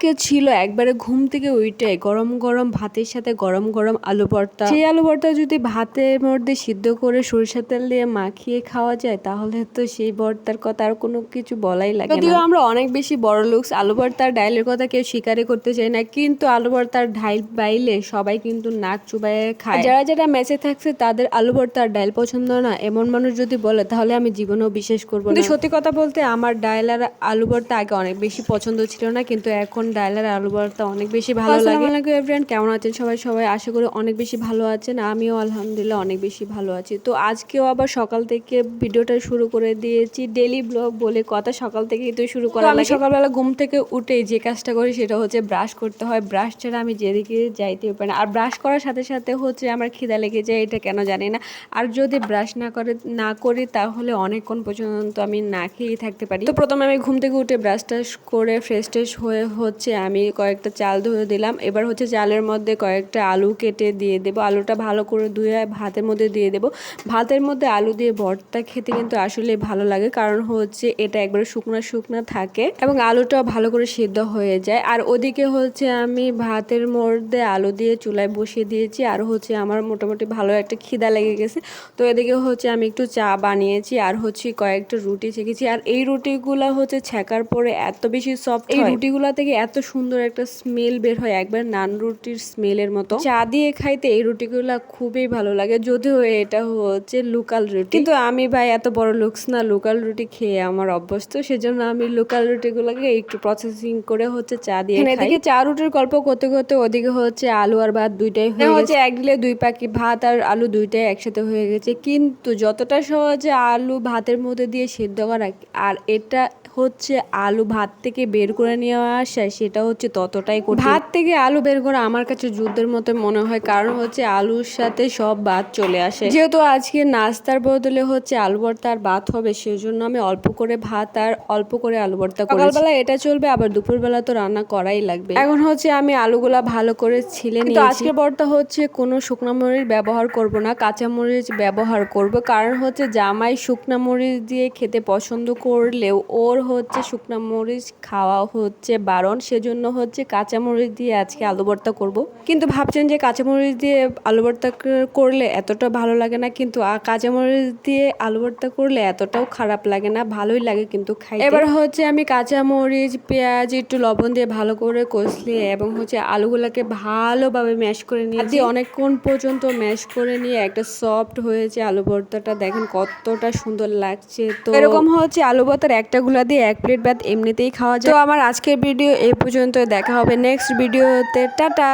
আজকে ছিল একবারে ঘুম থেকে উঠে গরম গরম ভাতের সাথে গরম গরম আলু ভর্তা। সেই আলু ভর্তা যদি ভাতের মধ্যে সিদ্ধ করে সরিষার তেল দিয়ে মাখিয়ে খাওয়া যায় তাহলে তো সেই ভর্তার কথা আর কোনো কিছু বলাই লাগে না। যদিও আমরা অনেক বেশি বড় লোকস, আলু ভর্তার ডাইলের কথা কেউ স্বীকারই করতে চায় না, কিন্তু আলু ভর্তার ডাইল বাইলে সবাই কিন্তু নাক চুবাইয়ে খায়। যারা যারা মেসে থাকছে তাদের আলু ভর্তার ডাইল পছন্দ না এমন মানুষ যদি বলে তাহলে আমি জীবনেও বিশ্বাস করবো না। কিন্তু সত্যি কথা বলতে আমার ডাইল আর আলু ভর্তা আগে অনেক বেশি পছন্দ ছিল না, কিন্তু এখন ডাইল আর আলু ভর্তা অনেক বেশি ভালো লাগে। আসসালামু আলাইকুম এভরিওয়ান, কেমন আছেন সবাই? সবাই আশা করি অনেক বেশি ভালো আছেন। আমিও আলহামদুলিল্লাহ অনেক বেশি ভালো আছি। তো আজকেও আবার সকাল থেকে ভিডিওটা শুরু করে দিয়েছি। ডেইলি ব্লগ বলে কথা, সকাল থেকেই তো শুরু করা লাগে। সকালবেলা ঘুম থেকে উঠেই যে কাজটা করি সেটা হচ্ছে ব্রাশ করতে হয়। ব্রাশ ছাড়া আমি যেদিকে যাইতে পারি না। আর ব্রাশ করার সাথে সাথে হচ্ছে আমার খিদা লেগে যায়, এটা কেন জানি না। আর যদি ব্রাশ না করি তাহলে অনেকক্ষণ পর্যন্ত আমি না খেয়েই থাকতে পারি। তো প্রথমে আমি ঘুম থেকে উঠে ব্রাশ টাশ করে ফ্রেশ ট্রেশ হয়ে হচ্ছে আমি কয়েকটা চাল ধুয়ে দিলাম। এবার হচ্ছে চালের মধ্যে কয়েকটা আলু কেটে দিয়ে দেবো। আলুটা ভালো করে ধুয়ে ভাতের মধ্যে দিয়ে দেবো। ভাতের মধ্যে আলু দিয়ে ভর্তা খেতে কিন্তু আসলে ভালো লাগে, কারণ হচ্ছে এটা একবারে শুকনা শুকনা থাকে এবং আলুটাও ভালো করে সিদ্ধ হয়ে যায়। আর ওদিকে হচ্ছে আমি ভাতের মধ্যে আলু দিয়ে চুলায় বসিয়ে দিয়েছি। আর হচ্ছে আমার মোটামুটি ভালো একটা খিদা লেগে গেছে। তো এদিকে হচ্ছে আমি একটু চা বানিয়েছি আর হচ্ছে কয়েকটা রুটি ছেঁকেছি। আর এই রুটিগুলা হচ্ছে ছেঁকার পরে এত বেশি সফট, এই রুটিগুলা থেকে এত সুন্দর একটা স্মেল বের হয়, একবার নান রুটির স্মেলের মতো। চা দিয়ে খাইতে এই রুটিগুলা খুবই ভালো লাগে, যদিও এটা হচ্ছে লোকাল রুটি, কিন্তু আমি ভাই এত বড় লুকস না লোকাল রুটি খেয়ে আমার অভ্যস্ত, সেজন্য আমি লোকাল রুটিগুলোকে একটু প্রসেসিং করে হচ্ছে চা দিয়ে খাই। এদিকে চা রুটির গল্প করতে করতে ওদিকে হচ্ছে আলু আর ভাত দুইটাই হয়ে গেছে। এক দিলে দুই পাখি, ভাত আর আলু দুইটাই একসাথে হয়ে গেছে। কিন্তু যতটা সহজে আলু ভাতের মধ্যে দিয়ে সিদ্ধ করা আর এটা হচ্ছে আলু ভাত থেকে বের করে নেওয়া আসা, সেটা হচ্ছে ততটাই কঠিন। ভাত থেকে আলু বের করা আমার কাছে যুদ্ধের মতো মনে হয়, কারণ হচ্ছে আলুর সাথে সব ভাত চলে আসে। যেহেতু আজকে নাস্তার বদলে হচ্ছে আলু ভর্তা আর ভাত হবে, সেজন্য আমি অল্প করে ভাত আর অল্প করে আলু ভর্তা করেছি। সকালবেলা এটা চলবে, আবার দুপুরবেলা তো রান্না করাই লাগবে। এখন হচ্ছে আমি আলুগুলা ভালো করে ছিলে নিয়েছি। আজকের ভর্তা হচ্ছে কোনো শুকনো মরিচ ব্যবহার করব না, কাঁচা মরিচ ব্যবহার করব, কারণ হচ্ছে জামাই শুকনো মরিচ দিয়ে খেতে পছন্দ করলেও ওর হচ্ছে শুকনো মরিচ খাওয়া হচ্ছে বারণ, সেজন্য হচ্ছে কাঁচা মরিচ দিয়ে আজকে আলু ভর্তা করব। কিন্তু ভাবছেন যে কাঁচা মরিচ দিয়ে আলু ভর্তা করলে এতটা ভালো লাগে না, কিন্তু কাঁচা মরিচ দিয়ে আলু ভর্তা করলে এতটাও খারাপ লাগে না, ভালোই লাগে কিন্তু খাইতে। এবার হচ্ছে আমি কাঁচা মরিচ, পেঁয়াজ, একটু লবণ দিয়ে ভালো করে কষলিয়ে এবং হচ্ছে আলুগুলোকে ভালোভাবে ম্যাশ করে নিয়েছি। অনেকক্ষণ পর্যন্ত ম্যাশ করে নিয়ে একটা সফট হয়েছে আলু ভর্তাটা, দেখেন কতটা সুন্দর লাগছে। তো এরকম হচ্ছে আলু ভর্তার একটা গুলা দিয়ে এক প্লেট ভাত এমনিতেই খাওয়া যায়। তো আমার আজকের ভিডিও এই পর্যন্ত, দেখা হবে নেক্সট ভিডিওতে। টাটা।